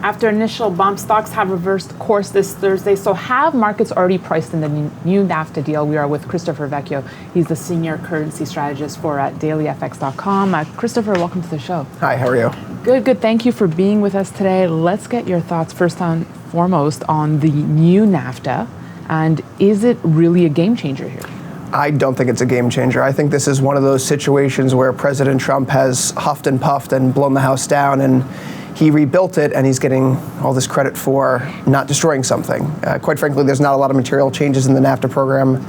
After initial bump, stocks have reversed course this Thursday. So have markets already priced in the new NAFTA deal? We are with Christopher Vecchio. He's the senior currency strategist for dailyfx.com. Christopher, welcome to the show. Hi, how are you? Good. Thank you for being with us today. Let's get your thoughts first and foremost on the new NAFTA. And is it really a game changer here? I don't think it's a game changer. I think this is one of those situations where President Trump has huffed and puffed and blown the house down, and he rebuilt it, and he's getting all this credit for not destroying something. Quite frankly, there's not a lot of material changes in the NAFTA program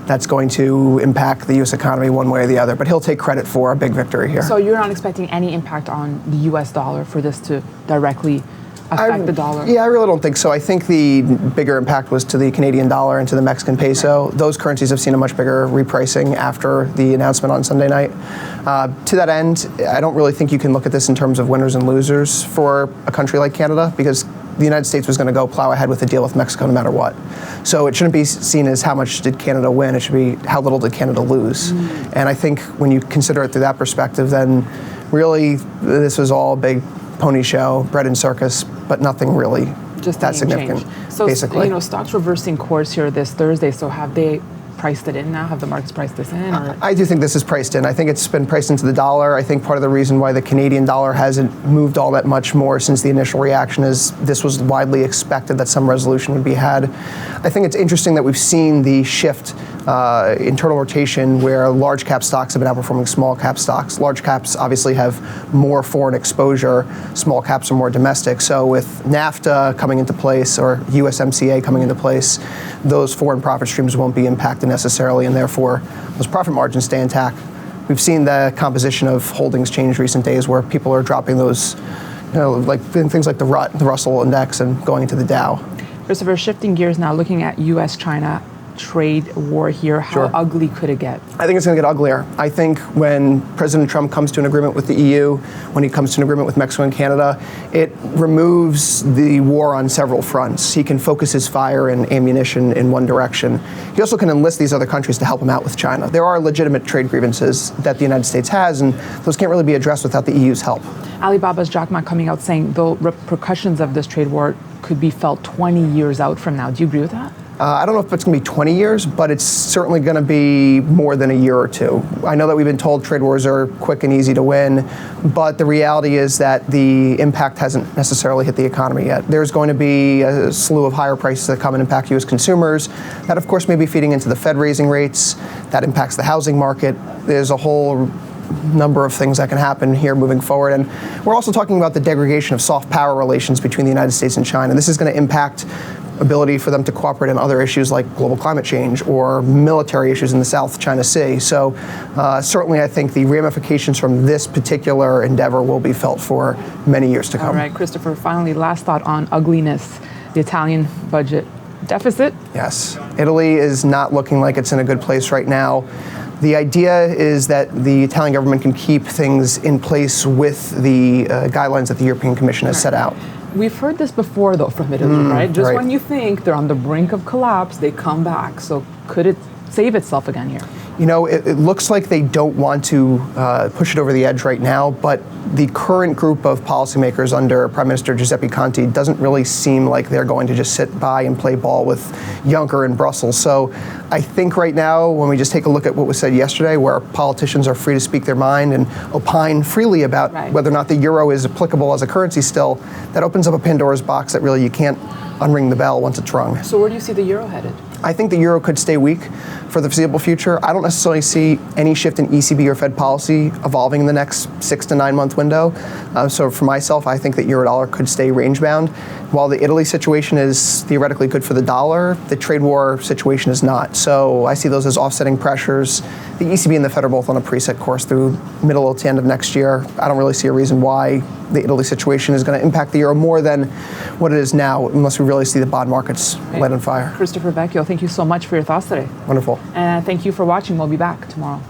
that's going to impact the U.S. economy one way or the other, but he'll take credit for a big victory here. So you're not expecting any impact on the U.S. dollar for this to directly affect the dollar? Yeah, I really don't think so. I think the bigger impact was to the Canadian dollar and to the Mexican peso. Right. Those currencies have seen a much bigger repricing after the announcement on Sunday night. To that end, I don't really think you can look at this in terms of winners and losers for a country like Canada, because the United States was going to go plow ahead with a deal with Mexico no matter what. So it shouldn't be seen as how much did Canada win, it should be how little did Canada lose. And I think when you consider it through that perspective, then really this was all a big pony show, bread and circus, but nothing really just that significant. So, basically, stocks reversing course here this Thursday. So have they priced it in now? Have the markets priced this in? Or? I do think this is priced in. I think it's been priced into the dollar. I think part of the reason why the Canadian dollar hasn't moved all that much more since the initial reaction is this was widely expected that some resolution would be had. I think it's interesting that we've seen the shift, internal rotation, where large cap stocks have been outperforming small cap stocks. Large caps obviously have more foreign exposure. Small caps are more domestic. So with NAFTA coming into place, or USMCA coming into place, those foreign profit streams won't be impacted necessarily, and therefore those profit margins stay intact. We've seen the composition of holdings change recent days, where people are dropping those, like things like the Russell Index and going into the Dow. Christopher, shifting gears now, looking at U.S.-China trade war here, how ugly could it get? I think it's going to get uglier. I think when President Trump comes to an agreement with the EU, when he comes to an agreement with Mexico and Canada, it removes the war on several fronts. He can focus his fire and ammunition in one direction. He also can enlist these other countries to help him out with China. There are legitimate trade grievances that the United States has, and those can't really be addressed without the EU's help. Alibaba's Jack Ma coming out saying the repercussions of this trade war could be felt 20 years out from now. Do you agree with that? I don't know if it's going to be 20 years, but it's certainly going to be more than a year or two. I know that we've been told trade wars are quick and easy to win, but the reality is that the impact hasn't necessarily hit the economy yet. There's going to be a slew of higher prices that come and impact U.S. consumers. That, of course, may be feeding into the Fed raising rates. That impacts the housing market. There's a whole number of things that can happen here moving forward. And we're also talking about the degradation of soft power relations between the United States and China. This is going to impact ability for them to cooperate on other issues like global climate change or military issues in the South China Sea. So certainly I think the ramifications from this particular endeavor will be felt for many years to come. All right, Christopher, finally, last thought on ugliness, the Italian budget deficit. Yes, Italy is not looking like it's in a good place right now. The idea is that the Italian government can keep things in place with the guidelines that the European Commission has set out. We've heard this before, though, from Italy, right? Just when you think they're on the brink of collapse, they come back. So could it save itself again here? You know, it looks like they don't want to push it over the edge right now, but the current group of policymakers under Prime Minister Giuseppe Conte doesn't really seem like they're going to just sit by and play ball with Juncker in Brussels. So I think right now, when we just take a look at what was said yesterday, where politicians are free to speak their mind and opine freely about whether or not the euro is applicable as a currency still, that opens up a Pandora's box that really you can't unring the bell once it's rung. So where do you see the euro headed? I think the euro could stay weak for the foreseeable future. I don't necessarily see any shift in ECB or Fed policy evolving in the next 6 to 9 month window. So for myself, I think that euro dollar could stay range bound. While the Italy situation is theoretically good for the dollar, the trade war situation is not. So I see those as offsetting pressures. The ECB and the Fed are both on a preset course through middle to end of next year. I don't really see a reason why the Italy situation is going to impact the euro more than what it is now, unless we really see the bond markets light on fire. Christopher Vecchio, thank you so much for your thoughts today. Wonderful. And thank you for watching. We'll be back tomorrow.